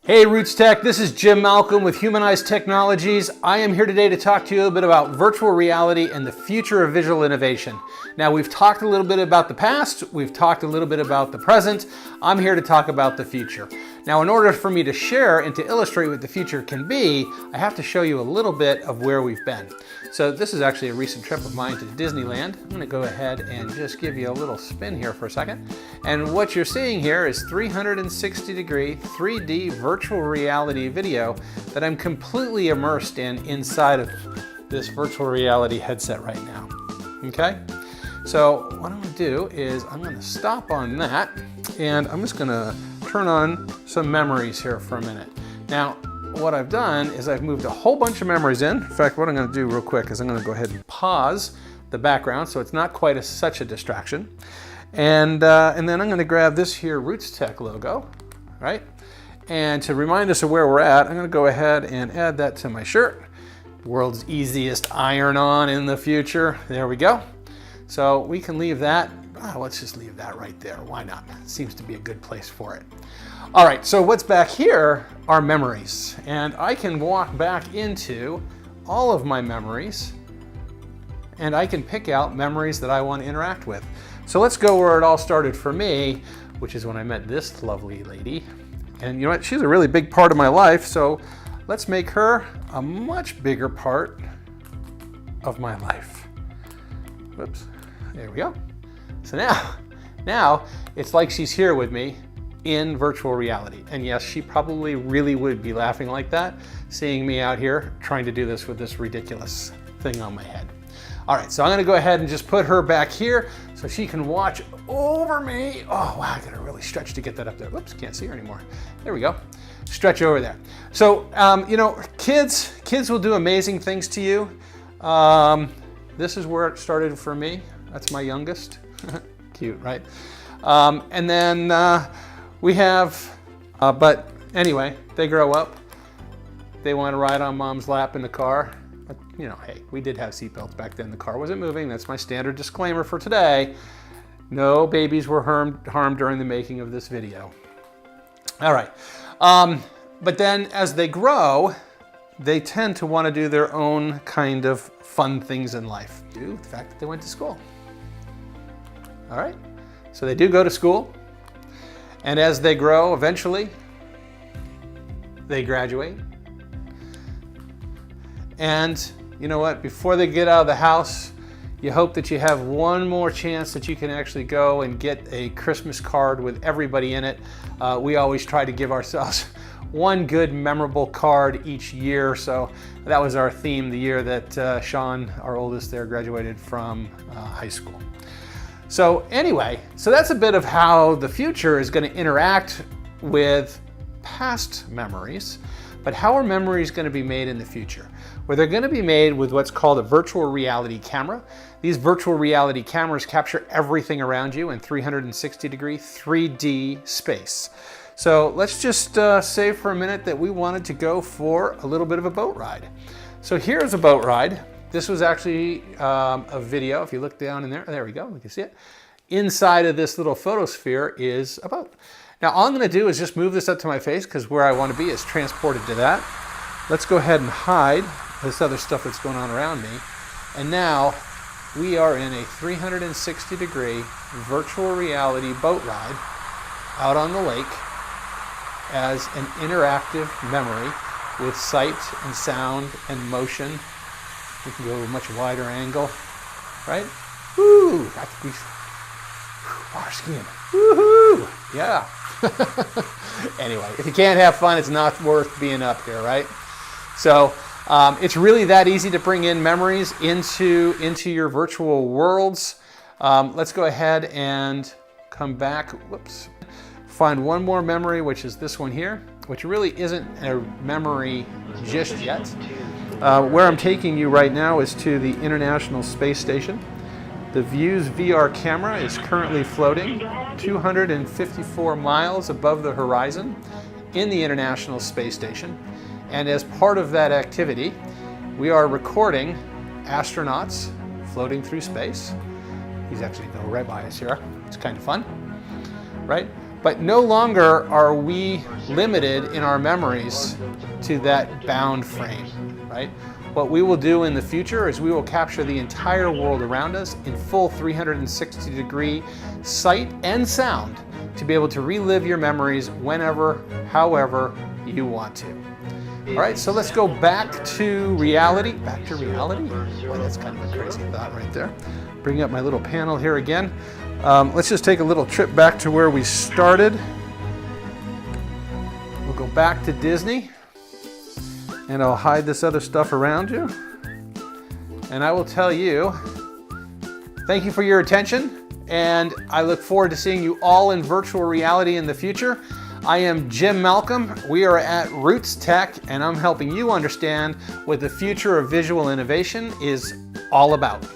Hey RootsTech, this is Jim Malcolm with Humanized Technologies. I am here today to talk to you a bit about virtual reality and the future of visual innovation. Now, we've talked a little bit about the past, we've talked a little bit about the present. I'm here to talk about the future. Now, in order for me to share and to illustrate what the future can be, I have to show you a little bit of where we've been. So this is actually a recent trip of mine to Disneyland. I'm going to go ahead and just give you a little spin here for a second. And what you're seeing here is 360-degree 3D virtual reality video that I'm completely immersed in inside of this virtual reality headset right now. Okay? So what I'm going to do is I'm going to stop on that and I'm just going to turn on some memories here for a minute. Now, what I've done is I've moved a whole bunch of memories in. In fact, what I'm going to do real quick is I'm going to go ahead and pause the background so it's not quite such a distraction. And then I'm going to grab this here RootsTech logo, right? And to remind us of where we're at, I'm going to go ahead and add that to my shirt. World's easiest iron-on in the future. There we go. So we can leave that. Let's just leave that right there. Why not? It seems to be a good place for it. All right, so what's back here are memories. And I can walk back into all of my memories and I can pick out memories that I want to interact with. So let's go where it all started for me, which is when I met this lovely lady. And you know what? She's a really big part of my life, so let's make her a much bigger part of my life. Whoops, there we go. So now it's like she's here with me in virtual reality. And yes, she probably really would be laughing like that, seeing me out here trying to do this with this ridiculous thing on my head. All right, so I'm gonna go ahead and just put her back here so she can watch over me. Oh, wow, I gotta really stretch to get that up there. Whoops, can't see her anymore. There we go. Stretch over there. So, you know, kids will do amazing things to you. This is where it started for me. That's my youngest. Cute, right? And then we have, but anyway, they grow up. They want to ride on mom's lap in the car. But, you know, hey, we did have seatbelts back then. The car wasn't moving. That's my standard disclaimer for today. No babies were harmed during the making of this video. All right. But then as they grow, they tend to want to do their own kind of fun things in life. Due to the fact that they went to school. All right. So they do go to school. And as they grow, eventually, they graduate. And you know what? Before they get out of the house, you hope that you have one more chance that you can actually go and get a Christmas card with everybody in it. We always try to give ourselves one good memorable card each year. So that was our theme the year that Sean, our oldest there, graduated from high school. So anyway, so that's a bit of how the future is going to interact with past memories. But how are memories going to be made in the future? Well, they're going to be made with what's called a virtual reality camera. These virtual reality cameras capture everything around you in 360-degree 3D space. So let's just say for a minute that we wanted to go for a little bit of a boat ride. So here's a boat ride. This was actually a video. If you look down in there we go, we can see it. Inside of this little photosphere is a boat. Now all I'm going to do is just move this up to my face because where I want to be is transported to that. Let's go ahead and hide this other stuff that's going on around me. And now we are in a 360-degree virtual reality boat ride out on the lake as an interactive memory with sight and sound and motion. We can go to a much wider angle, right? Woo! Water skiing. Woohoo! Yeah. Anyway, if you can't have fun, it's not worth being up here, right? So it's really that easy to bring in memories into your virtual worlds. Let's go ahead and come back. Whoops. Find one more memory, which is this one here, which really isn't a memory just yet. Where I'm taking you right now is to the International Space Station. The Views VR camera is currently floating 254 miles above the horizon in the International Space Station. And as part of that activity, we are recording astronauts floating through space. He's actually going right by us here. It's kind of fun, right? But no longer are we limited in our memories to that bound frame, right? What we will do in the future is we will capture the entire world around us in full 360-degree sight and sound to be able to relive your memories whenever, however you want to. All right, so let's go back to reality. Back to reality? Boy, that's kind of a crazy thought right there. Bring up my little panel here again. Let's just take a little trip back to where we started. We'll go back to Disney, and I'll hide this other stuff around you. And I will tell you, thank you for your attention, and I look forward to seeing you all in virtual reality in the future. I am Jim Malcolm. We are at RootsTech, and I'm helping you understand what the future of visual innovation is all about.